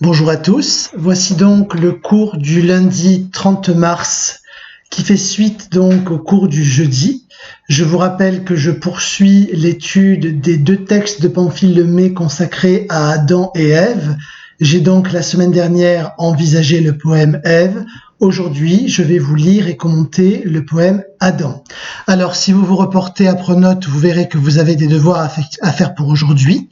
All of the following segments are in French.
Bonjour à tous, voici donc le cours du lundi 30 mars qui fait suite donc au cours du jeudi. Je vous rappelle que je poursuis l'étude des deux textes de Pamphile Lemay consacrés à Adam et Ève. J'ai donc la semaine dernière envisagé le poème Ève. Aujourd'hui, je vais vous lire et commenter le poème Adam. Alors, si vous vous reportez à Pronote, vous verrez que vous avez des devoirs à faire pour aujourd'hui.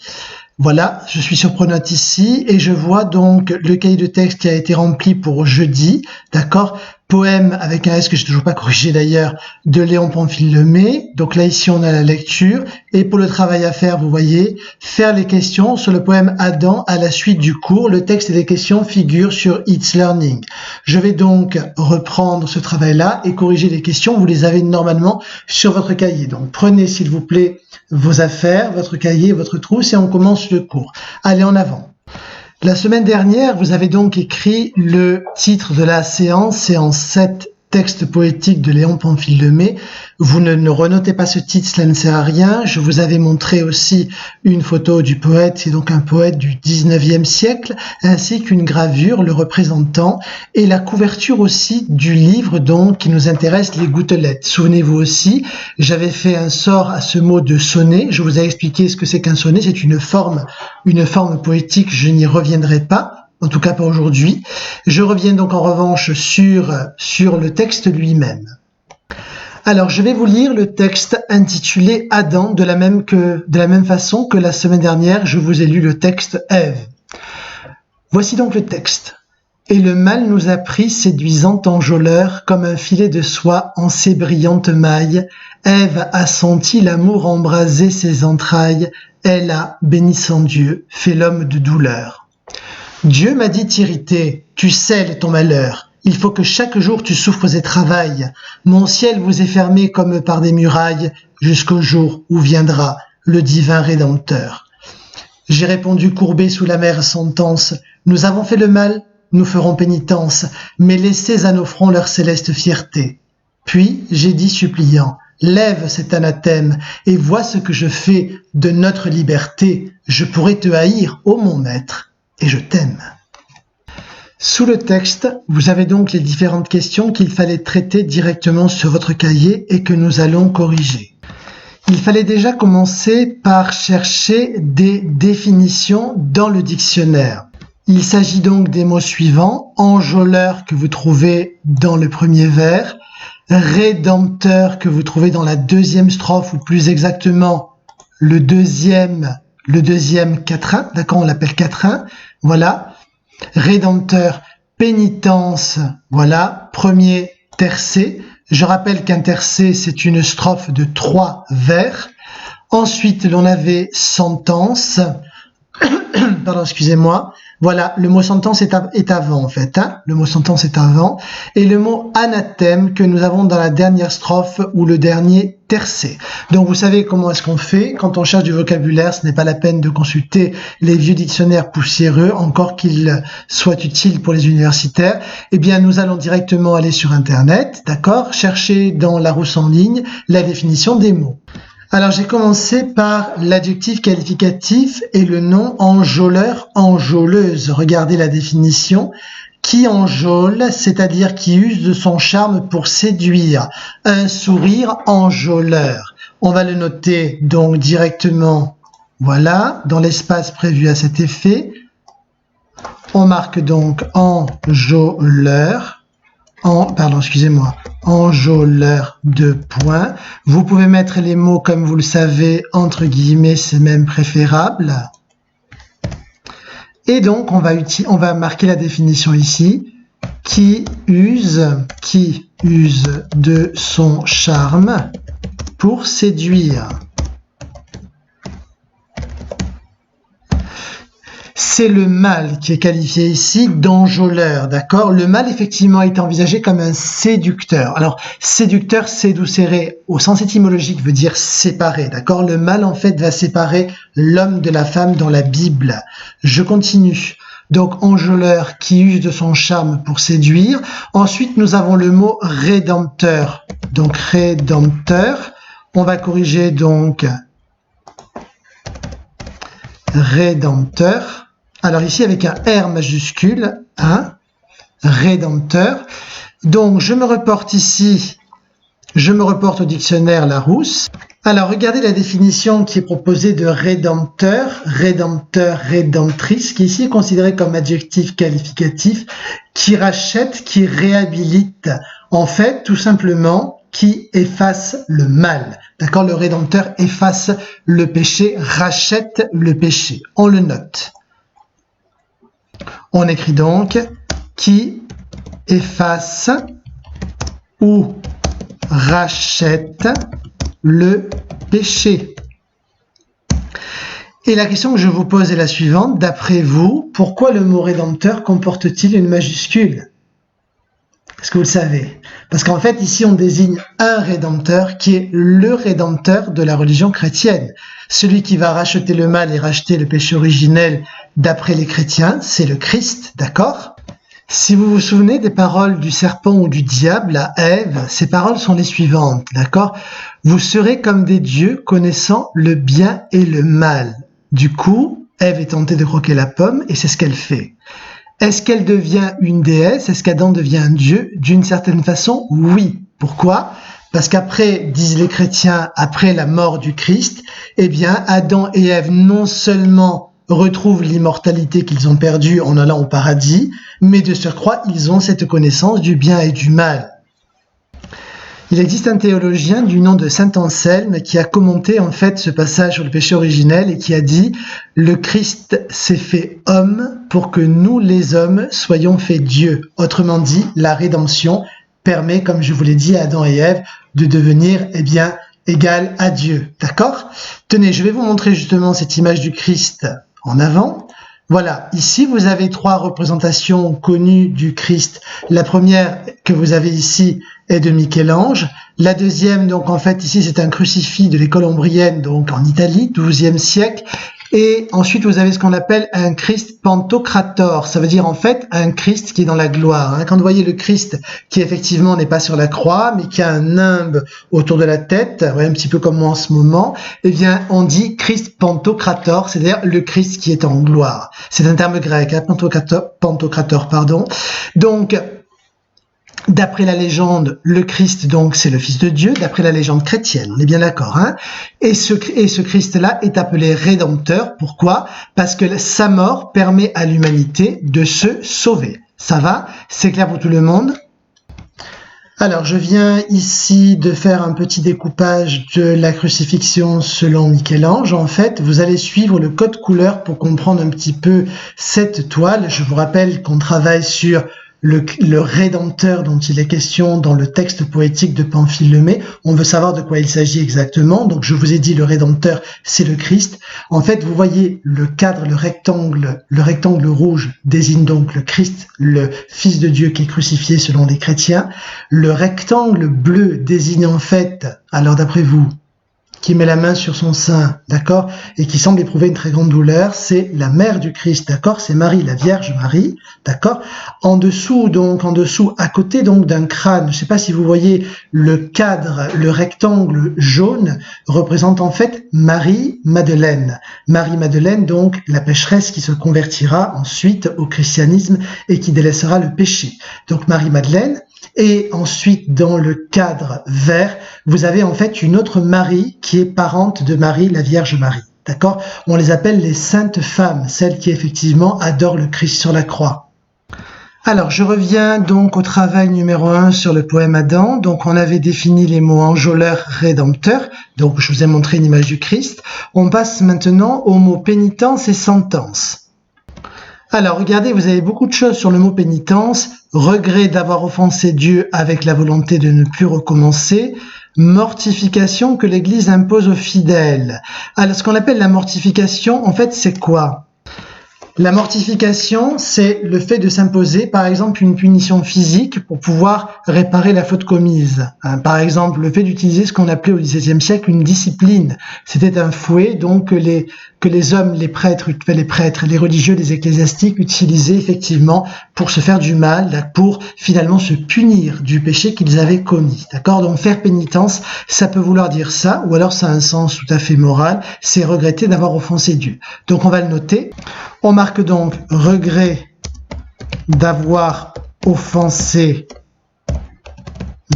Voilà, je suis sur Pronote ici et je vois donc le cahier de texte qui a été rempli pour jeudi, d'accord? Poème avec un S que j'ai toujours pas corrigé d'ailleurs, de Léon Pamphile Lemay. Donc là, ici, on a la lecture. Et pour le travail à faire, vous voyez, faire les questions sur le poème Adam à la suite du cours. Le texte et les questions figurent sur It's Learning. Je vais donc reprendre ce travail-là et corriger les questions. Vous les avez normalement sur votre cahier. Donc prenez, s'il vous plaît, vos affaires, votre cahier, votre trousse et on commence le cours. Allez, en avant. La semaine dernière, vous avez donc écrit le titre de la séance, séance 7, texte poétique de Léon Pamphile Lemay. Vous ne renotez pas ce titre, cela ne sert à rien. Je vous avais montré aussi une photo du poète, c'est donc un poète du 19e siècle, ainsi qu'une gravure le représentant, et la couverture aussi du livre donc qui nous intéresse, les gouttelettes. Souvenez-vous aussi, j'avais fait un sort à ce mot de sonnet. Je vous ai expliqué ce que c'est qu'un sonnet, c'est une forme poétique, je n'y reviendrai pas. En tout cas pas aujourd'hui. Je reviens donc en revanche sur le texte lui-même. Alors je vais vous lire le texte intitulé Adam de la même façon que la semaine dernière je vous ai lu le texte Ève. Voici donc le texte. Et le mal nous a pris séduisant enjôleur comme un filet de soie en ses brillantes mailles. Ève a senti l'amour embraser ses entrailles. Elle a, bénissant Dieu, fait l'homme de douleur. Dieu m'a dit t'irriter, tu scelles ton malheur. Il faut que chaque jour tu souffres et travailles. Mon ciel vous est fermé comme par des murailles, jusqu'au jour où viendra le divin Rédempteur. J'ai répondu courbé sous l'amère sentence. Nous avons fait le mal, nous ferons pénitence, mais laissez à nos fronts leur céleste fierté. Puis j'ai dit suppliant, lève cet anathème et vois ce que je fais de notre liberté. Je pourrais te haïr, ô mon maître. Et je t'aime. Sous le texte, vous avez donc les différentes questions qu'il fallait traiter directement sur votre cahier et que nous allons corriger. Il fallait déjà commencer par chercher des définitions dans le dictionnaire. Il s'agit donc des mots suivants, enjôleur que vous trouvez dans le premier vers, rédempteur que vous trouvez dans la deuxième strophe ou plus exactement le deuxième quatrain, d'accord, on l'appelle quatrain, voilà. Rédempteur, pénitence, voilà. Premier tercé. Je rappelle qu'un tercé, c'est une strophe de 3 vers. Ensuite, l'on avait sentence. Pardon, excusez-moi. Voilà, le mot sentence est avant en fait. Hein, le mot sentence est avant. Et le mot anathème que nous avons dans la dernière strophe ou le dernier tercé. Donc vous savez comment est-ce qu'on fait quand on cherche du vocabulaire. Ce n'est pas la peine de consulter les vieux dictionnaires poussiéreux, encore qu'ils soient utiles pour les universitaires. Eh bien, nous allons directement aller sur Internet, d'accord, chercher dans Larousse en ligne la définition des mots. Alors j'ai commencé par l'adjectif qualificatif et le nom enjôleur, enjôleuse. Regardez la définition. Qui enjôle, c'est-à-dire qui use de son charme pour séduire. Un sourire enjôleur. On va le noter donc directement, voilà, dans l'espace prévu à cet effet. On marque donc enjôleur. Enjôleur de points. Vous pouvez mettre les mots comme vous le savez entre guillemets, c'est même préférable. Et donc on va marquer la définition ici. Qui use de son charme pour séduire. C'est le mâle qui est qualifié ici d'enjôleur, d'accord? Le mâle, effectivement, est envisagé comme un séducteur. Alors, séducteur, séducere, au sens étymologique, veut dire séparer, d'accord? Le mâle, en fait, va séparer l'homme de la femme dans la Bible. Je continue. Donc, enjôleur qui use de son charme pour séduire. Ensuite, nous avons le mot rédempteur. Donc, rédempteur. On va corriger, donc, rédempteur. Alors ici avec un R majuscule, hein, rédempteur. Donc je me reporte ici, je me reporte au dictionnaire Larousse. Alors regardez la définition qui est proposée de rédempteur, rédempteur, rédemptrice, qui ici est considéré comme adjectif qualificatif, qui rachète, qui réhabilite. En fait, tout simplement, qui efface le mal. D'accord? Le rédempteur efface le péché, rachète le péché. On le note. On écrit donc qui efface ou rachète le péché. Et la question que je vous pose est la suivante. D'après vous, pourquoi le mot rédempteur comporte-t-il une majuscule? Est-ce que vous le savez? Parce qu'en fait, ici, on désigne un rédempteur qui est le rédempteur de la religion chrétienne. Celui qui va racheter le mal et racheter le péché originel d'après les chrétiens, c'est le Christ, d'accord? Si vous vous souvenez des paroles du serpent ou du diable à Ève, ces paroles sont les suivantes, d'accord? Vous serez comme des dieux connaissant le bien et le mal. Du coup, Ève est tentée de croquer la pomme et c'est ce qu'elle fait. Est-ce qu'elle devient une déesse? Est-ce qu'Adam devient un dieu? D'une certaine façon, oui. Pourquoi? Parce qu'après, disent les chrétiens, après la mort du Christ, eh bien, Adam et Ève non seulement retrouvent l'immortalité qu'ils ont perdue en allant au paradis, mais de surcroît, ils ont cette connaissance du bien et du mal. Il existe un théologien du nom de saint Anselme qui a commenté en fait ce passage sur le péché originel et qui a dit « Le Christ s'est fait homme pour que nous les hommes soyons faits Dieu ». Autrement dit, la rédemption permet, comme je vous l'ai dit à Adam et Ève, de devenir, eh bien, égal à Dieu. D'accord? Tenez, je vais vous montrer justement cette image du Christ en avant. Voilà, ici vous avez trois représentations connues du Christ. La première que vous avez ici est de Michel-Ange. La deuxième, donc en fait ici c'est un crucifix de l'école ombrienne, donc en Italie, XIIe siècle. Et ensuite vous avez ce qu'on appelle un Christ Pantocrator, ça veut dire en fait un Christ qui est dans la gloire. Quand vous voyez le Christ qui effectivement n'est pas sur la croix, mais qui a un nimbe autour de la tête, un petit peu comme moi en ce moment, eh bien on dit Christ Pantocrator, c'est-à-dire le Christ qui est en gloire. C'est un terme grec, Pantocrator, pardon. Donc, d'après la légende, le Christ, donc, c'est le Fils de Dieu, d'après la légende chrétienne, on est bien d'accord, hein? Et ce Christ-là est appelé Rédempteur. Pourquoi? Parce que sa mort permet à l'humanité de se sauver. Ça va? C'est clair pour tout le monde? Alors, je viens ici de faire un petit découpage de la crucifixion selon Michel-Ange. En fait, vous allez suivre le code couleur pour comprendre un petit peu cette toile. Je vous rappelle qu'on travaille sur le Rédempteur dont il est question dans le texte poétique de Pamphile Lemay. On veut savoir de quoi il s'agit exactement. Donc, je vous ai dit le Rédempteur, c'est le Christ. En fait, vous voyez le cadre, le rectangle rouge désigne donc le Christ, le Fils de Dieu qui est crucifié selon les chrétiens. Le rectangle bleu désigne en fait, alors d'après vous, qui met la main sur son sein, d'accord, et qui semble éprouver une très grande douleur, c'est la mère du Christ, d'accord, c'est Marie, la Vierge Marie, d'accord. En dessous, à côté donc d'un crâne, je ne sais pas si vous voyez le cadre, le rectangle jaune représente en fait Marie-Madeleine. Marie-Madeleine, donc la pécheresse qui se convertira ensuite au christianisme et qui délaissera le péché. Donc Marie-Madeleine. Et ensuite, dans le cadre vert, vous avez en fait une autre Marie qui est parente de Marie, la Vierge Marie. D'accord? On les appelle les saintes femmes, celles qui effectivement adorent le Christ sur la croix. Alors, je reviens donc au travail numéro 1 sur le poème Adam. Donc, on avait défini les mots enjôleur, rédempteur. Donc, je vous ai montré une image du Christ. On passe maintenant aux mots pénitence et sentence. Alors, regardez, vous avez beaucoup de choses sur le mot pénitence. Regret d'avoir offensé Dieu avec la volonté de ne plus recommencer. Mortification que l'Église impose aux fidèles. Alors, ce qu'on appelle la mortification, en fait, c'est quoi? La mortification, c'est le fait de s'imposer, par exemple, une punition physique pour pouvoir réparer la faute commise. Par exemple, le fait d'utiliser ce qu'on appelait au XVIIe siècle une discipline. C'était un fouet, donc, que les hommes, les prêtres, les religieux, les ecclésiastiques utilisaient effectivement pour se faire du mal, pour finalement se punir du péché qu'ils avaient commis. D'accord? Donc, faire pénitence, ça peut vouloir dire ça, ou alors ça a un sens tout à fait moral, c'est regretter d'avoir offensé Dieu. Donc, on va le noter. On marque donc regret d'avoir offensé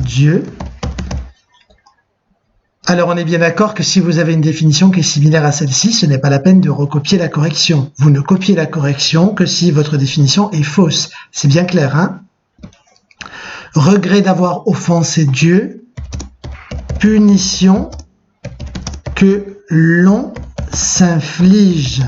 Dieu. Alors on est bien d'accord que si vous avez une définition qui est similaire à celle-ci, ce n'est pas la peine de recopier la correction. Vous ne copiez la correction que si votre définition est fausse. C'est bien clair, hein? Regret d'avoir offensé Dieu, punition que l'on s'inflige.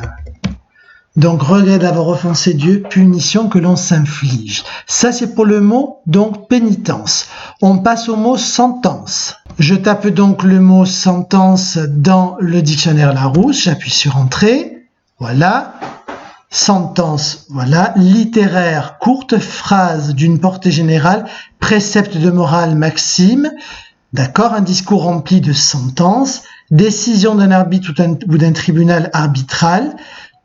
Donc, regret d'avoir offensé Dieu, punition que l'on s'inflige. Ça, c'est pour le mot, donc, pénitence. On passe au mot sentence. Je tape donc le mot sentence dans le dictionnaire Larousse. J'appuie sur Entrée. Voilà. Sentence, voilà. Littéraire, courte phrase d'une portée générale, précepte de morale, maxime. D'accord, un discours rempli de sentences, décision d'un arbitre ou d'un tribunal arbitral,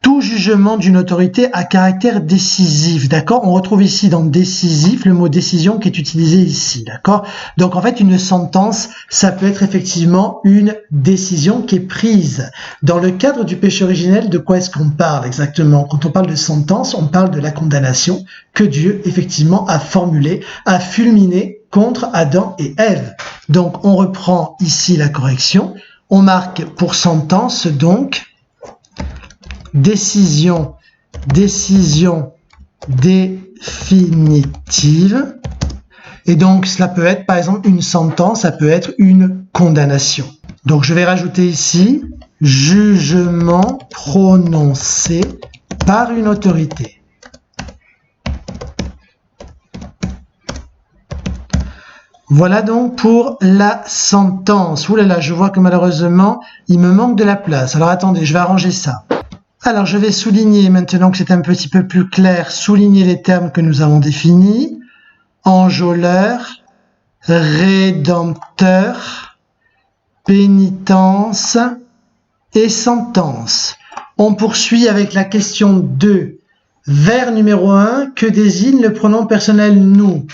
tout jugement d'une autorité à caractère décisif, d'accord? On retrouve ici dans décisif le mot décision qui est utilisé ici, d'accord? Donc en fait, une sentence, ça peut être effectivement une décision qui est prise. Dans le cadre du péché originel, de quoi est-ce qu'on parle exactement? Quand on parle de sentence, on parle de la condamnation que Dieu effectivement a formulée, a fulminée contre Adam et Ève. Donc on reprend ici la correction, on marque pour sentence donc décision définitive. Et donc, cela peut être, par exemple, une sentence, ça peut être une condamnation. Donc, je vais rajouter ici, jugement prononcé par une autorité. Voilà donc pour la sentence. Ouh là là, je vois que malheureusement, il me manque de la place. Alors, attendez, je vais arranger ça. Alors, je vais souligner, maintenant que c'est un petit peu plus clair, souligner les termes que nous avons définis. Enjôleur, rédempteur, pénitence et sentence. On poursuit avec la question 2. Vers numéro 1, que désigne le pronom personnel nous?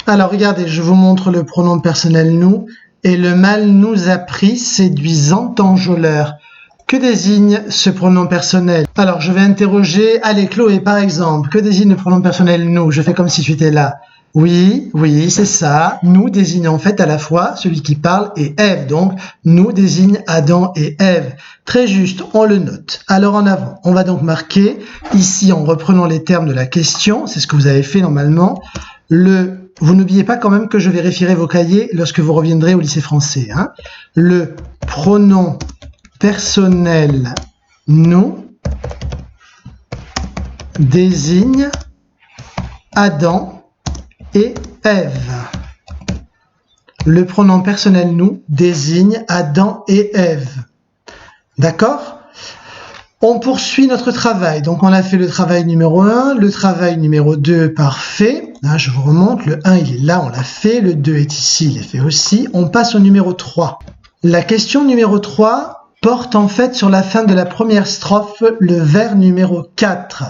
Alors, regardez, je vous montre le pronom personnel nous. Et le mal nous a pris, séduisant enjôleur. Que désigne ce pronom personnel? Alors, je vais interroger, allez, Chloé, par exemple, que désigne le pronom personnel nous? Je fais comme si tu étais là. Oui, c'est ça. Nous désigne en fait à la fois celui qui parle et Ève. Donc, nous désigne Adam et Ève. Très juste, on le note. Alors, en avant, on va donc marquer, ici, en reprenant les termes de la question, c'est ce que vous avez fait normalement, vous n'oubliez pas quand même que je vérifierai vos cahiers lorsque vous reviendrez au lycée français, hein. Le pronom personnel nous désigne Adam et Ève. Le pronom personnel nous désigne Adam et Ève. D'accord? On poursuit notre travail. Donc on a fait le travail numéro 1, le travail numéro 2, parfait. Là, je vous remonte, le 1 il est là, on l'a fait, le 2 est ici, il est fait aussi. On passe au numéro 3. La question numéro 3 porte en fait sur la fin de la première strophe, le vers numéro 4.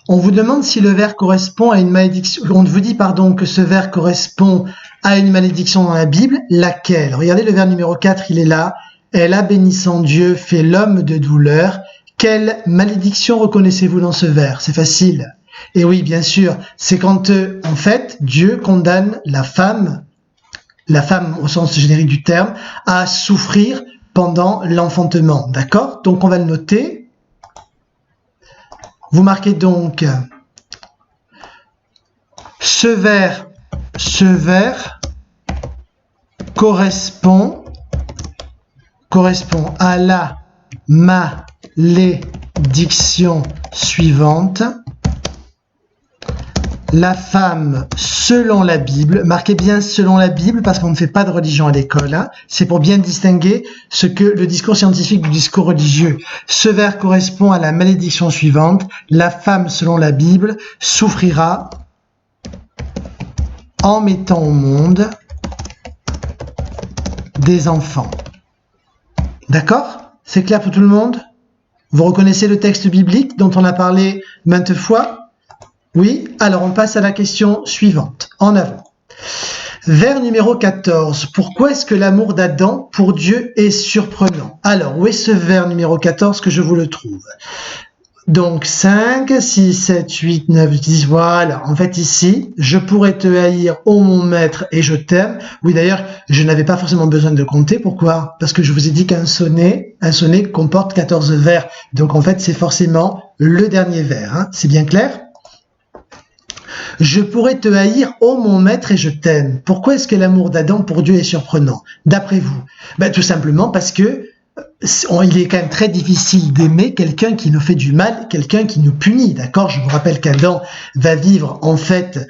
On vous demande si le vers correspond à une malédiction. On vous dit, pardon, que ce vers correspond à une malédiction dans la Bible. Laquelle? Regardez le vers numéro 4, il est là. Elle a, bénissant Dieu, fait l'homme de douleur. Quelle malédiction reconnaissez-vous dans ce vers? C'est facile. Et oui, bien sûr, c'est quand, en fait, Dieu condamne la femme au sens générique du terme, à souffrir pendant l'enfantement. D'accord? Donc, on va le noter. Vous marquez donc ce vers correspond à la malédiction suivante. La femme selon la Bible, marquez bien selon la Bible parce qu'on ne fait pas de religion à l'école, hein. C'est pour bien distinguer ce que le discours scientifique du discours religieux. Ce vers correspond à la malédiction suivante. La femme selon la Bible souffrira en mettant au monde des enfants. D'accord? C'est clair pour tout le monde? Vous reconnaissez le texte biblique dont on a parlé maintes fois? Oui, alors on passe à la question suivante. En avant. Vers numéro 14. Pourquoi est-ce que l'amour d'Adam pour Dieu est surprenant? Alors, où est ce vers numéro 14 que je vous le trouve? Donc 5, 6, 7, 8, 9, 10, voilà. En fait ici, je pourrais te haïr, ô mon maître, et je t'aime. Oui, d'ailleurs, je n'avais pas forcément besoin de compter. Pourquoi? Parce que je vous ai dit qu'un sonnet comporte 14 vers. Donc en fait, c'est forcément le dernier vers. Hein. C'est bien clair? Je pourrais te haïr, ô mon maître, et je t'aime. Pourquoi est-ce que l'amour d'Adam pour Dieu est surprenant, d'après vous? Ben, tout simplement parce que il est quand même très difficile d'aimer quelqu'un qui nous fait du mal, quelqu'un qui nous punit, d'accord? Je vous rappelle qu'Adam va vivre en fait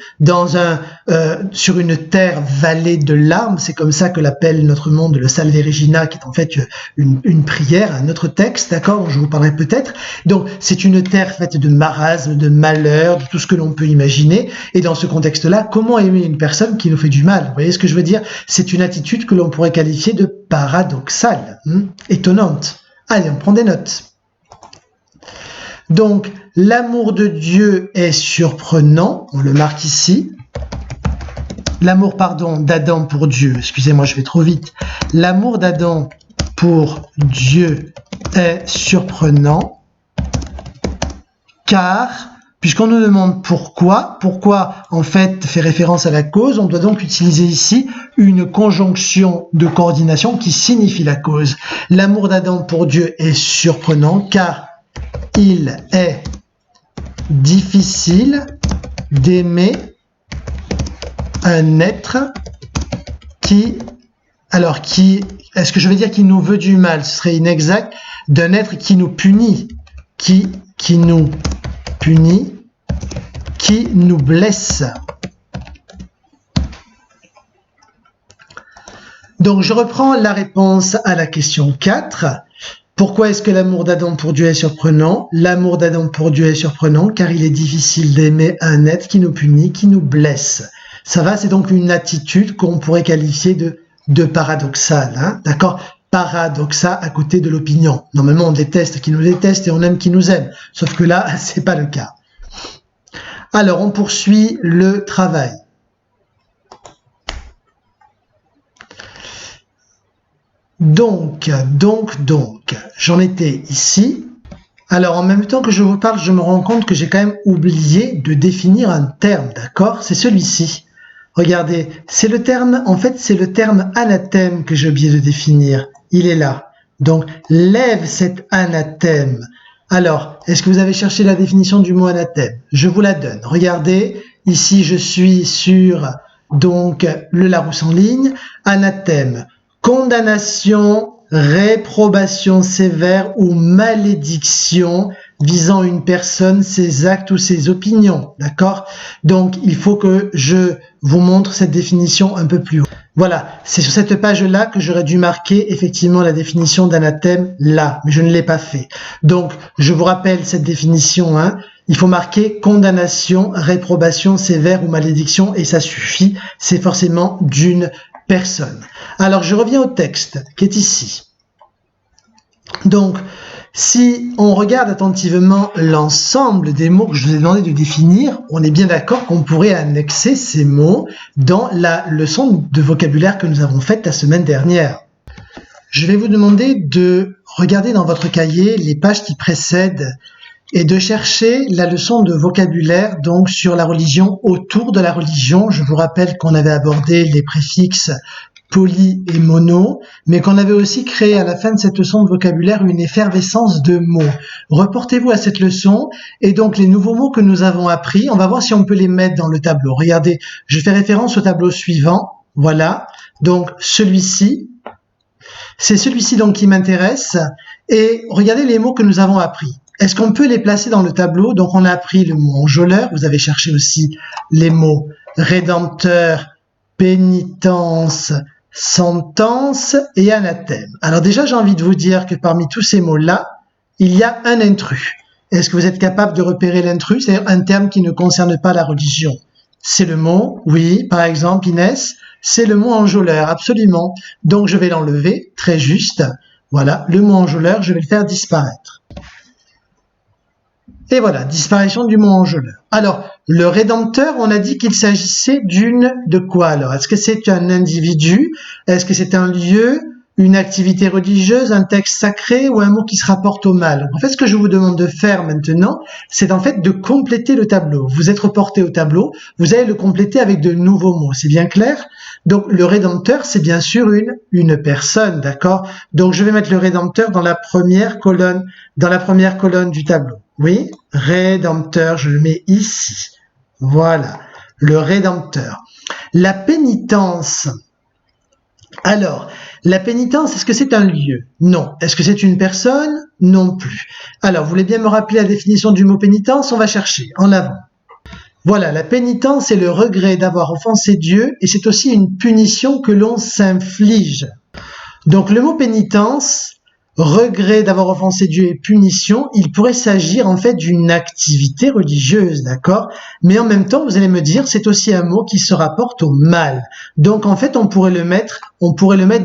sur une terre vallée de larmes, c'est comme ça que l'appelle notre monde le Salve Regina, qui est en fait une prière, un autre texte, d'accord? Dont je vous parlerai peut-être. Donc c'est une terre faite de marasme, de malheur, de tout ce que l'on peut imaginer, et dans ce contexte-là, comment aimer une personne qui nous fait du mal? Vous voyez ce que je veux dire? C'est une attitude que l'on pourrait qualifier de paradoxale, étonnante. Allez, on prend des notes. Donc, l'amour de Dieu est surprenant, on le marque ici. L'amour, d'Adam pour Dieu, excusez-moi, je vais trop vite. L'amour d'Adam pour Dieu est surprenant, car, puisqu'on nous demande pourquoi en fait fait référence à la cause, on doit donc utiliser ici une conjonction de coordination qui signifie la cause. L'amour d'Adam pour Dieu est surprenant car il est difficile d'aimer un être est-ce que je vais dire qu'il nous veut du mal? Ce serait inexact. D'un être qui nous punit, qui nous punit, qui nous blesse. Donc, je reprends la réponse à la question 4. Pourquoi est-ce que l'amour d'Adam pour Dieu est surprenant? L'amour d'Adam pour Dieu est surprenant car il est difficile d'aimer un être qui nous punit, qui nous blesse. Ça va, c'est donc une attitude qu'on pourrait qualifier de paradoxale. Hein? D'accord? Paradoxa à côté de l'opinion. Normalement, on déteste qui nous déteste et on aime qui nous aime. Sauf que là, c'est pas le cas. Alors, on poursuit le travail. Donc, j'en étais ici. Alors, en même temps que je vous parle, je me rends compte que j'ai quand même oublié de définir un terme, d'accord? C'est celui-ci. Regardez, c'est le terme, en fait, c'est le terme anathème que j'ai oublié de définir. Il est là. Donc, lève cet anathème. Alors, est-ce que vous avez cherché la définition du mot anathème? Je vous la donne. Regardez, ici, je suis sur, donc, le Larousse en ligne. Anathème. Condamnation, réprobation sévère ou malédiction visant une personne, ses actes ou ses opinions. D'accord? Donc, il faut que je vous montre cette définition un peu plus haut. Voilà, c'est sur cette page-là que j'aurais dû marquer effectivement la définition d'anathème là, mais je ne l'ai pas fait. Donc, je vous rappelle cette définition, hein. Il faut marquer condamnation, réprobation sévère ou malédiction et ça suffit, c'est forcément d'une personne. Alors, je reviens au texte qui est ici. Donc, si on regarde attentivement l'ensemble des mots que je vous ai demandé de définir, on est bien d'accord qu'on pourrait annexer ces mots dans la leçon de vocabulaire que nous avons faite la semaine dernière. Je vais vous demander de regarder dans votre cahier les pages qui précèdent et de chercher la leçon de vocabulaire donc sur la religion, autour de la religion. Je vous rappelle qu'on avait abordé les préfixes poly et mono, mais qu'on avait aussi créé à la fin de cette leçon de vocabulaire une effervescence de mots. Reportez-vous à cette leçon et donc les nouveaux mots que nous avons appris, on va voir si on peut les mettre dans le tableau. Regardez, je fais référence au tableau suivant, voilà, donc celui-ci, c'est celui-ci donc qui m'intéresse et regardez les mots que nous avons appris. Est-ce qu'on peut les placer dans le tableau? Donc on a appris le mot enjôleur, vous avez cherché aussi les mots rédempteur, pénitence, sentence et anathème. Alors déjà, j'ai envie de vous dire que parmi tous ces mots-là, il y a un intrus. Est-ce que vous êtes capable de repérer l'intrus? C'est-à-dire un terme qui ne concerne pas la religion. C'est le mot, oui, par exemple, Inès, c'est le mot enjôleur, absolument. Donc je vais l'enlever, très juste. Voilà, le mot enjôleur, je vais le faire disparaître. Et voilà, disparition du mot enjôleur. Alors, le rédempteur, on a dit qu'il s'agissait de quoi alors? Est-ce que c'est un individu? Est-ce que c'est un lieu? une activité religieuse, un texte sacré ou un mot qui se rapporte au mal. En fait, ce que je vous demande de faire maintenant, c'est en fait de compléter le tableau. Vous êtes reporté au tableau, vous allez le compléter avec de nouveaux mots. C'est bien clair? Donc, le Rédempteur, c'est bien sûr une personne, d'accord? Donc, je vais mettre le Rédempteur dans la première colonne du tableau. Oui? Rédempteur, je le mets ici. Voilà. Le Rédempteur. La pénitence. Alors, la pénitence, est-ce que c'est un lieu? Non. Est-ce que c'est une personne? Non plus. Alors, vous voulez bien me rappeler la définition du mot pénitence? On va chercher, en avant. Voilà, la pénitence est le regret d'avoir offensé Dieu et c'est aussi une punition que l'on s'inflige. Donc, le mot pénitence, regret d'avoir offensé Dieu et punition, il pourrait s'agir en fait d'une activité religieuse, d'accord? Mais en même temps, vous allez me dire, c'est aussi un mot qui se rapporte au mal. Donc en fait, on pourrait le mettre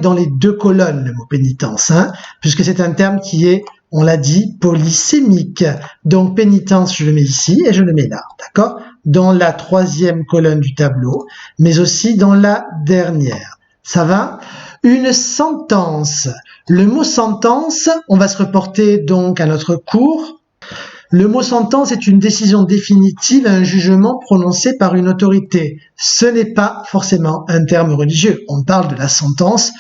dans les deux colonnes, le mot pénitence, hein, puisque c'est un terme qui est, on l'a dit, polysémique. Donc pénitence, je le mets ici et je le mets là, d'accord? Dans la troisième colonne du tableau, mais aussi dans la dernière. Ça va? Une sentence. Le mot sentence, on va se reporter donc à notre cours. Le mot sentence est une décision définitive, un jugement prononcé par une autorité. Ce n'est pas forcément un terme religieux. On parle de la sentence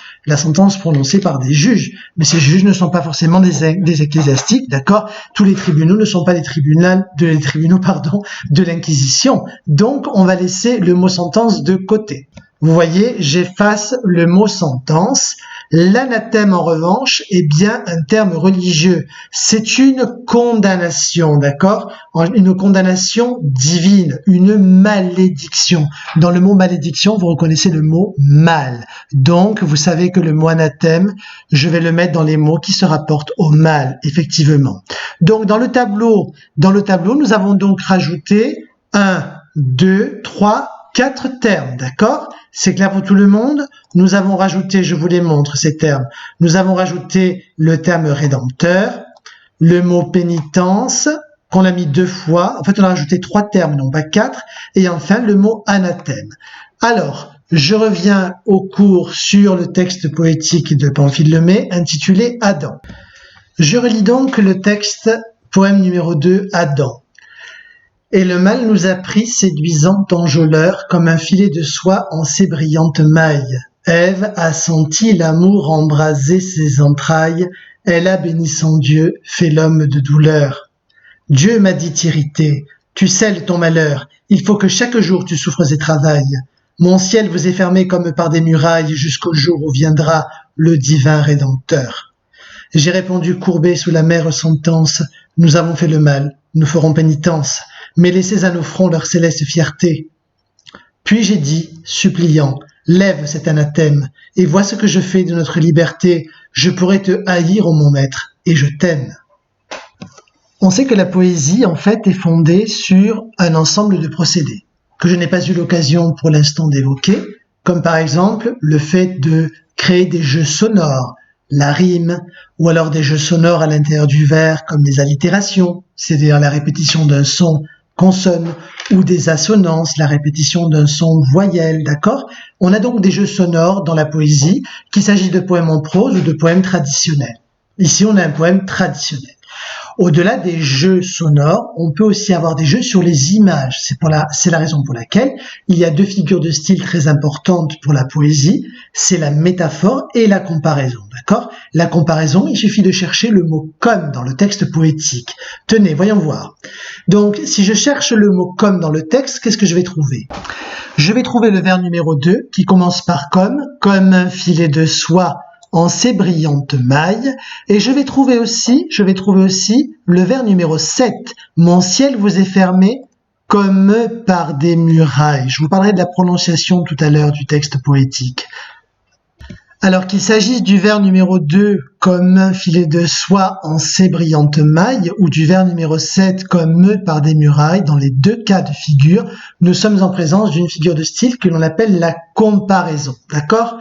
prononcée par des juges. Mais ces juges ne sont pas forcément des ecclésiastiques, d'accord? Tous les tribunaux ne sont pas des tribunaux de l'Inquisition. Donc, on va laisser le mot sentence de côté. Vous voyez, j'efface le mot sentence. L'anathème, en revanche, est bien un terme religieux. C'est une condamnation, d'accord? Une condamnation divine, une malédiction. Dans le mot malédiction, vous reconnaissez le mot mal. Donc, vous savez que le mot anathème, je vais le mettre dans les mots qui se rapportent au mal, effectivement. Donc, dans le tableau, nous avons donc rajouté 1, 2, 3, 4 termes, d'accord? C'est clair pour tout le monde? Nous avons rajouté, je vous les montre ces termes, nous avons rajouté le terme rédempteur, le mot pénitence, qu'on a mis 2 fois, en fait on a rajouté 3 termes, non pas 4, et enfin le mot anathème. Alors, je reviens au cours sur le texte poétique de Pamphile Lemay, intitulé Adam. Je relis donc le texte, poème numéro 2, Adam. Et le mal nous a pris séduisant enjôleur comme un filet de soie en ses brillantes mailles. Ève a senti l'amour embraser ses entrailles, elle a béni son Dieu, fait l'homme de douleur. Dieu m'a dit irrité, tu scelles ton malheur, il faut que chaque jour tu souffres et travailles. Mon ciel vous est fermé comme par des murailles jusqu'au jour où viendra le divin Rédempteur. J'ai répondu courbé sous la mère sentence, nous avons fait le mal, nous ferons pénitence. Mais laissez à nos fronts leur céleste fierté. Puis j'ai dit, suppliant, lève cet anathème, et vois ce que je fais de notre liberté. Je pourrais te haïr, ô mon maître, et je t'aime. On sait que la poésie, en fait, est fondée sur un ensemble de procédés, que je n'ai pas eu l'occasion pour l'instant d'évoquer, comme par exemple le fait de créer des jeux sonores, la rime, ou alors des jeux sonores à l'intérieur du vers, comme les allitérations, c'est-à-dire la répétition d'un son consonne, ou des assonances, la répétition d'un son voyelle, d'accord? On a donc des jeux sonores dans la poésie, qu'il s'agisse de poèmes en prose ou de poèmes traditionnels. Ici, on a un poème traditionnel. Au-delà des jeux sonores, on peut aussi avoir des jeux sur les images. C'est la raison pour laquelle il y a 2 figures de style très importantes pour la poésie, c'est la métaphore et la comparaison, d'accord? La comparaison, il suffit de chercher le mot « comme » dans le texte poétique. Tenez, voyons voir. Donc, si je cherche le mot « comme » dans le texte, qu'est-ce que je vais trouver? Je vais trouver le vers numéro 2 qui commence par « comme un filet de soie » en ses brillantes mailles, et je vais trouver aussi le vers numéro 7. Mon ciel vous est fermé comme par des murailles. Je vous parlerai de la prononciation tout à l'heure du texte poétique. Alors qu'il s'agisse du vers numéro 2 comme un filet de soie en ses brillantes mailles ou du vers numéro 7 comme par des murailles, dans les 2 cas de figure, nous sommes en présence d'une figure de style que l'on appelle la comparaison. D'accord?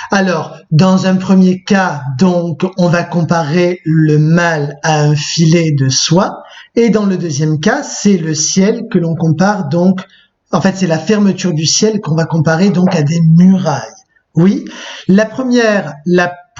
Alors, dans un premier cas, donc, on va comparer le mal à un filet de soie, et dans le deuxième cas, c'est le ciel que l'on compare donc, en fait, c'est la fermeture du ciel qu'on va comparer donc à des murailles. Oui, la première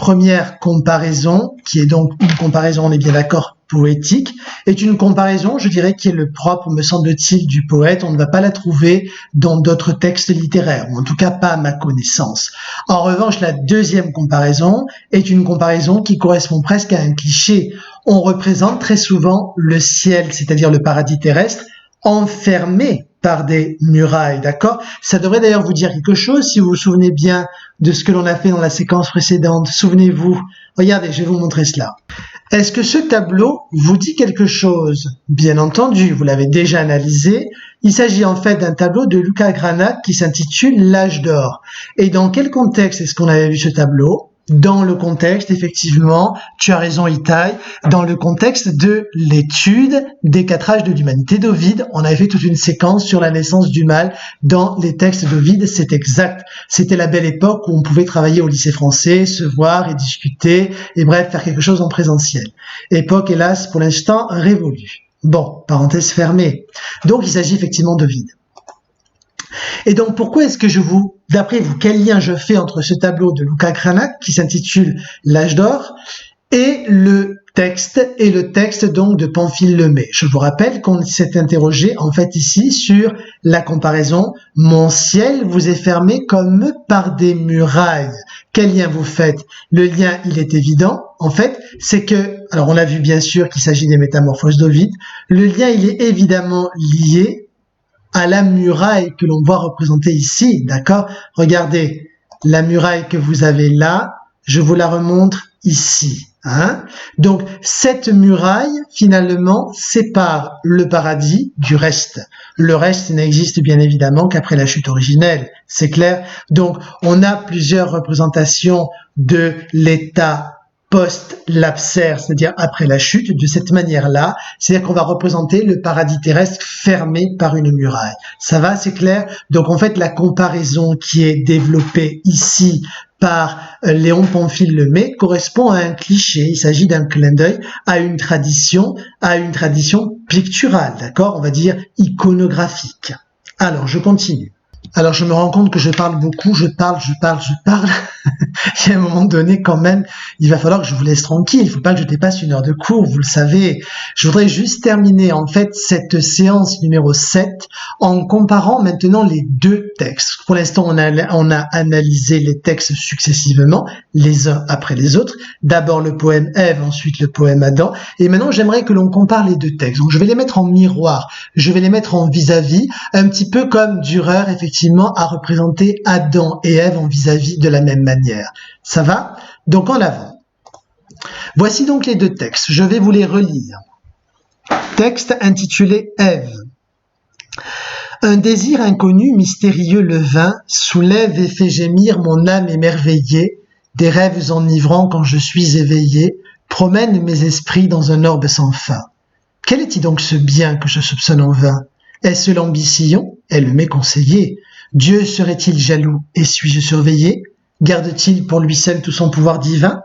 première comparaison, qui est donc une comparaison, on est bien d'accord, poétique, est une comparaison, je dirais, qui est le propre, me semble-t-il, du poète. On ne va pas la trouver dans d'autres textes littéraires, ou en tout cas pas à ma connaissance. En revanche, la deuxième comparaison est une comparaison qui correspond presque à un cliché. On représente très souvent le ciel, c'est-à-dire le paradis terrestre, enfermé par des murailles, d'accord? Ça devrait d'ailleurs vous dire quelque chose si vous vous souvenez bien de ce que l'on a fait dans la séquence précédente. Souvenez-vous, regardez, je vais vous montrer cela. Est-ce que ce tableau vous dit quelque chose? Bien entendu, vous l'avez déjà analysé. Il s'agit en fait d'un tableau de Luca Granac qui s'intitule L'âge d'or. Et dans quel contexte est-ce qu'on avait vu ce tableau? Dans le contexte, effectivement, tu as raison Itaï, dans le contexte de l'étude des 4 âges de l'humanité d'Ovide. On avait fait toute une séquence sur la naissance du mal dans les textes d'Ovide, c'est exact. C'était la belle époque où on pouvait travailler au lycée français, se voir et discuter, et bref, faire quelque chose en présentiel. Époque, hélas, pour l'instant, révolue. Bon, parenthèse fermée. Donc, il s'agit effectivement d'Ovide. Et donc, pourquoi est-ce que d'après vous, quel lien je fais entre ce tableau de Luca Granac, qui s'intitule L'âge d'or, et le texte donc de Pamphile Lemay? Je vous rappelle qu'on s'est interrogé, en fait, ici, sur la comparaison « Mon ciel vous est fermé comme par des murailles ». Quel lien vous faites? Le lien, il est évident. En fait, c'est que, alors on a vu bien sûr qu'il s'agit des métamorphoses d'Ovide. Le lien, il est évidemment lié à la muraille que l'on voit représentée ici, d'accord? Regardez, la muraille que vous avez là, je vous la remontre ici. Hein? Donc, cette muraille, finalement, sépare le paradis du reste. Le reste n'existe bien évidemment qu'après la chute originelle, c'est clair? Donc, on a plusieurs représentations de l'état post-lapsaire, c'est-à-dire après la chute, de cette manière-là, c'est-à-dire qu'on va représenter le paradis terrestre fermé par une muraille. Ça va, c'est clair? Donc en fait, la comparaison qui est développée ici par Léon Pamphile Lemay correspond à un cliché, il s'agit d'un clin d'œil à une tradition picturale, d'accord? On va dire iconographique. Alors, je continue. Alors, je me rends compte que je parle beaucoup, je parle. Il y a un moment donné, quand même, il va falloir que je vous laisse tranquille. Il ne faut pas que je dépasse 1 heure de cours, vous le savez. Je voudrais juste terminer, en fait, cette séance numéro 7 en comparant maintenant les 2 textes. Pour l'instant, on a analysé les textes successivement, les uns après les autres. D'abord le poème Ève, ensuite le poème Adam. Et maintenant, j'aimerais que l'on compare les 2 textes. Donc, je vais les mettre en miroir. Je vais les mettre en vis-à-vis, un petit peu comme Dürer, effectivement, a représenté Adam et Ève en vis-à-vis de la même manière. Ça va? Donc en avant. Voici donc les 2 textes. Je vais vous les relire. Texte intitulé Ève. Un désir inconnu, mystérieux le vint, soulève et fait gémir mon âme émerveillée, des rêves enivrants quand je suis éveillé, promène mes esprits dans un orbe sans fin. Quel est-il donc ce bien que je soupçonne en vain? Est-ce l'ambition? Est le méconseillé? Dieu serait-il jaloux et suis-je surveillé? Garde-t-il pour lui seul tout son pouvoir divin?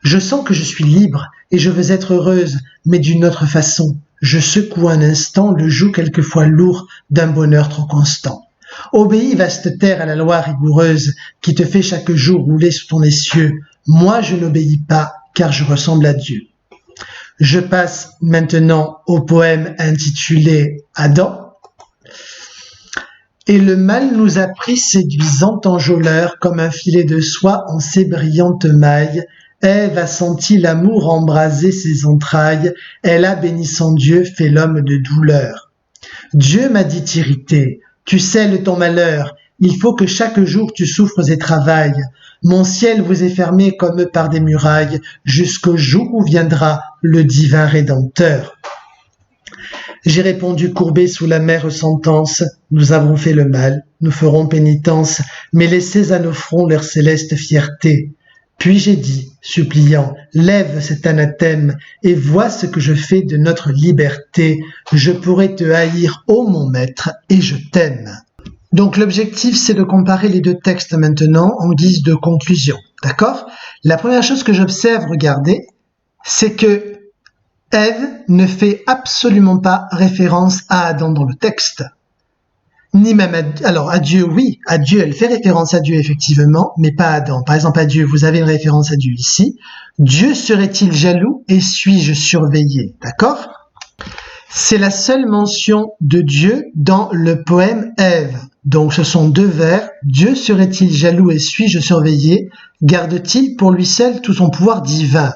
Je sens que je suis libre et je veux être heureuse, mais d'une autre façon. Je secoue un instant le joug quelquefois lourd d'un bonheur trop constant. Obéis, vaste terre, à la loi rigoureuse qui te fait chaque jour rouler sous ton essieu. Moi, je n'obéis pas, car je ressemble à Dieu. Je passe maintenant au poème intitulé Adam. Et le mal nous a pris séduisant enjôleur comme un filet de soie en ses brillantes mailles. Ève a senti l'amour embraser ses entrailles. Elle a, bénissant Dieu, fait l'homme de douleur. Dieu m'a dit irrité, tu scelles ton malheur. Il faut que chaque jour tu souffres et travailles. Mon ciel vous est fermé comme par des murailles jusqu'au jour où viendra le divin Rédempteur. J'ai répondu courbé sous la mère sentence, nous avons fait le mal, nous ferons pénitence, mais laissez à nos fronts leur céleste fierté. Puis j'ai dit, suppliant, lève cet anathème et vois ce que je fais de notre liberté. Je pourrais te haïr, ô mon maître, et je t'aime. Donc l'objectif, c'est de comparer les 2 textes maintenant en guise de conclusion. D'accord? La première chose que j'observe, regardez, c'est que Ève ne fait absolument pas référence à Adam dans le texte. ni même alors à Dieu, oui, à Dieu, elle fait référence à Dieu effectivement, mais pas à Adam. Par exemple, à Dieu, vous avez une référence à Dieu ici. Dieu serait-il jaloux et suis-je surveillé? D'accord? C'est la seule mention de Dieu dans le poème Ève. Donc ce sont deux vers. Dieu serait-il jaloux et suis-je surveillé? Garde-t-il pour lui seul tout son pouvoir divin?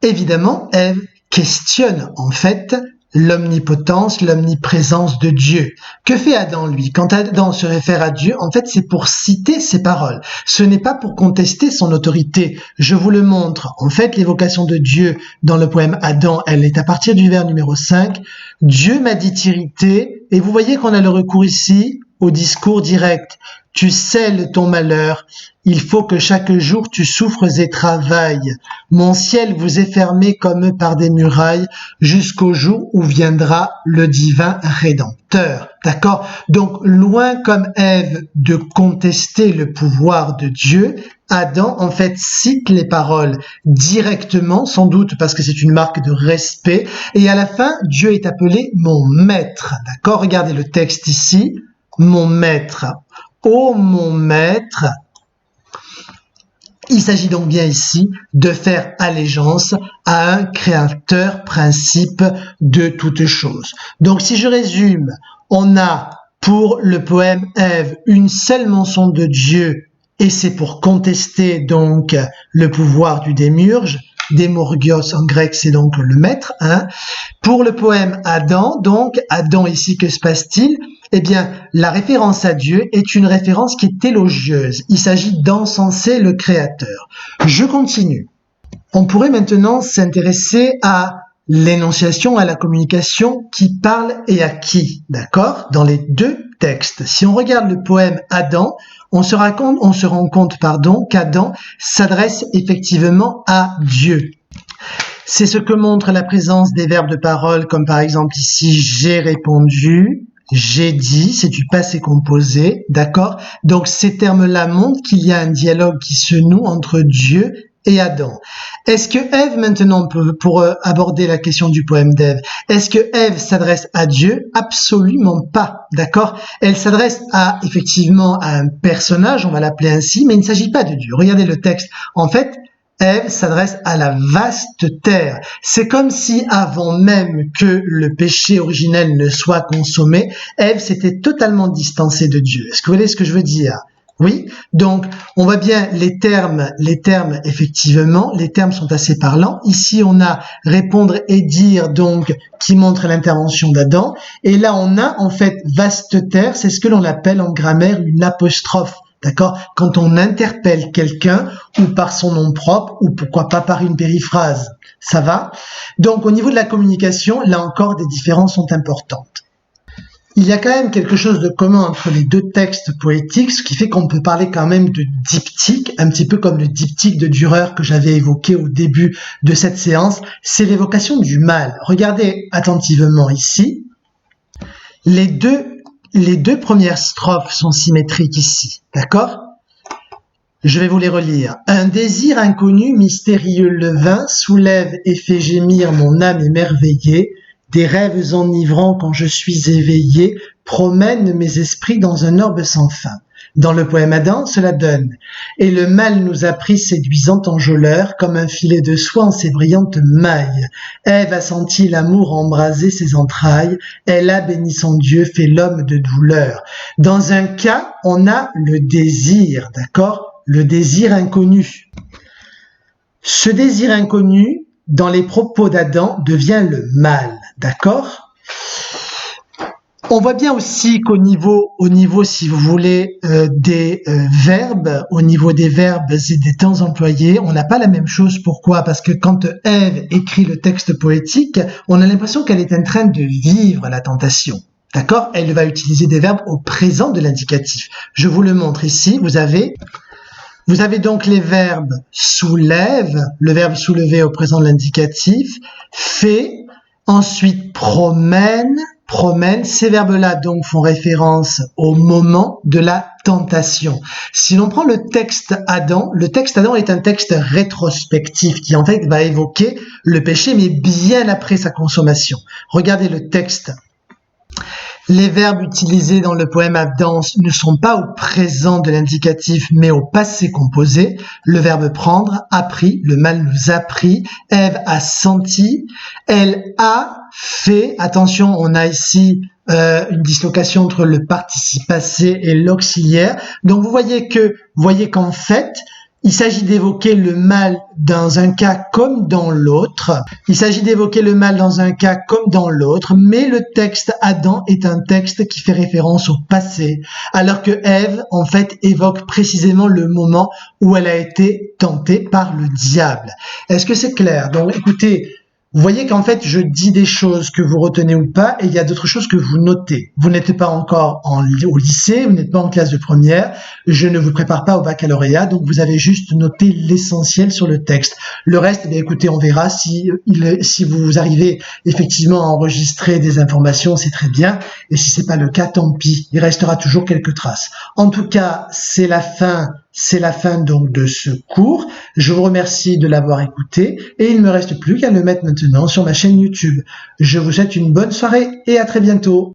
Évidemment, Ève questionne en fait l'omnipotence, l'omniprésence de Dieu. Que fait Adam, lui? Quand Adam se réfère à Dieu, en fait, c'est pour citer ses paroles. Ce n'est pas pour contester son autorité. Je vous le montre. En fait, l'évocation de Dieu dans le poème Adam, elle est à partir du vers numéro 5. Dieu m'a dit irrité, et vous voyez qu'on a le recours ici au discours direct. Tu scelles ton malheur. Il faut que chaque jour tu souffres et travailles. Mon ciel vous est fermé comme par des murailles jusqu'au jour où viendra le divin Rédempteur. D'accord? Donc, loin comme Ève de contester le pouvoir de Dieu, Adam, en fait, cite les paroles directement, sans doute parce que c'est une marque de respect. Et à la fin, Dieu est appelé mon maître. D'accord? Regardez le texte ici. Mon maître. Ô mon maître. Il s'agit donc bien ici de faire allégeance à un créateur principe de toutes choses. Donc si je résume, on a pour le poème Ève une seule mention de Dieu et c'est pour contester donc le pouvoir du démiurge. Démurgios en grec, c'est donc le maître. Hein. Pour le poème Adam, donc Adam ici, que se passe-t-il? Eh bien, la référence à Dieu est une référence qui est élogieuse. Il s'agit d'encenser le Créateur. Je continue. On pourrait maintenant s'intéresser à l'énonciation, à la communication, qui parle et à qui, d'accord? Dans les deux textes. Si on regarde le poème Adam, on se rend compte, qu'Adam s'adresse effectivement à Dieu. C'est ce que montre la présence des verbes de parole, comme par exemple ici, j'ai répondu, j'ai dit, c'est du passé composé, d'accord? Donc ces termes-là montrent qu'il y a un dialogue qui se noue entre Dieu et Adam. Est-ce que Ève, maintenant, pour aborder la question du poème d'Ève, est-ce que Ève s'adresse à Dieu? Absolument pas, d'accord? Elle s'adresse effectivement à un personnage, on va l'appeler ainsi, mais il ne s'agit pas de Dieu. Regardez le texte. En fait, Ève s'adresse à la vaste terre. C'est comme si avant même que le péché originel ne soit consommé, Ève s'était totalement distancée de Dieu. Est-ce que vous voyez ce que je veux dire? Oui, donc on voit bien les termes, effectivement, les termes sont assez parlants. Ici, on a répondre et dire, donc, qui montre l'intervention d'Adam. Et là, on a, en fait, vaste terre, c'est ce que l'on appelle en grammaire une apostrophe. D'accord? Quand on interpelle quelqu'un, ou par son nom propre, ou pourquoi pas par une périphrase. Ça va? Donc, au niveau de la communication, là encore, des différences sont importantes. Il y a quand même quelque chose de commun entre les deux textes poétiques, ce qui fait qu'on peut parler quand même de diptyque, un petit peu comme le diptyque de Dürer que j'avais évoqué au début de cette séance, c'est l'évocation du mal. Regardez attentivement ici. Les deux premières strophes sont symétriques ici, d'accord? Je vais vous les relire. Un désir inconnu, mystérieux levain, soulève et fait gémir mon âme émerveillée. Des rêves enivrants quand je suis éveillé promènent mes esprits dans un orbe sans fin. Dans le poème Adam, cela donne. Et le mal nous a pris séduisant enjôleur, comme un filet de soie en ses brillantes mailles. Ève a senti l'amour embraser ses entrailles. Elle a béni son Dieu, fait l'homme de douleur. Dans un cas, on a le désir, d'accord? Le désir inconnu. Ce désir inconnu, dans les propos d'Adam, devient le mal, d'accord? On voit bien aussi qu'au niveau, si vous voulez, des verbes, au niveau des verbes et des temps employés, on n'a pas la même chose. Pourquoi? Parce que quand Ève écrit le texte poétique, on a l'impression qu'elle est en train de vivre la tentation. D'accord? Elle va utiliser des verbes au présent de l'indicatif. Je vous le montre ici. Vous avez donc les verbes soulève, le verbe soulever au présent de l'indicatif, fait, ensuite promène. Ces verbes-là donc font référence au moment de la tentation. Si l'on prend le texte Adam est un texte rétrospectif qui en fait va évoquer le péché mais bien après sa consommation. Regardez le texte. Les verbes utilisés dans le poème Avdance ne sont pas au présent de l'indicatif, mais au passé composé. Le verbe prendre, a pris, le mâle nous a pris, Ève a senti, elle a fait. Attention, on a ici une dislocation entre le participe passé et l'auxiliaire. Donc vous voyez qu'en fait, il s'agit d'évoquer le mal dans un cas comme dans l'autre. Il s'agit d'évoquer le mal dans un cas comme dans l'autre, mais le texte Adam est un texte qui fait référence au passé, alors que Ève, en fait, évoque précisément le moment où elle a été tentée par le diable. Est-ce que c'est clair? Donc, écoutez, vous voyez qu'en fait, je dis des choses que vous retenez ou pas, et il y a d'autres choses que vous notez. Vous n'êtes pas encore au lycée, vous n'êtes pas en classe de première, je ne vous prépare pas au baccalauréat, donc vous avez juste noté l'essentiel sur le texte. Le reste, eh écoutez, on verra si vous arrivez effectivement à enregistrer des informations, c'est très bien, et si c'est pas le cas, tant pis, il restera toujours quelques traces. En tout cas, c'est la fin donc de ce cours. Je vous remercie de l'avoir écouté et il ne me reste plus qu'à le mettre maintenant sur ma chaîne YouTube. Je vous souhaite une bonne soirée et à très bientôt.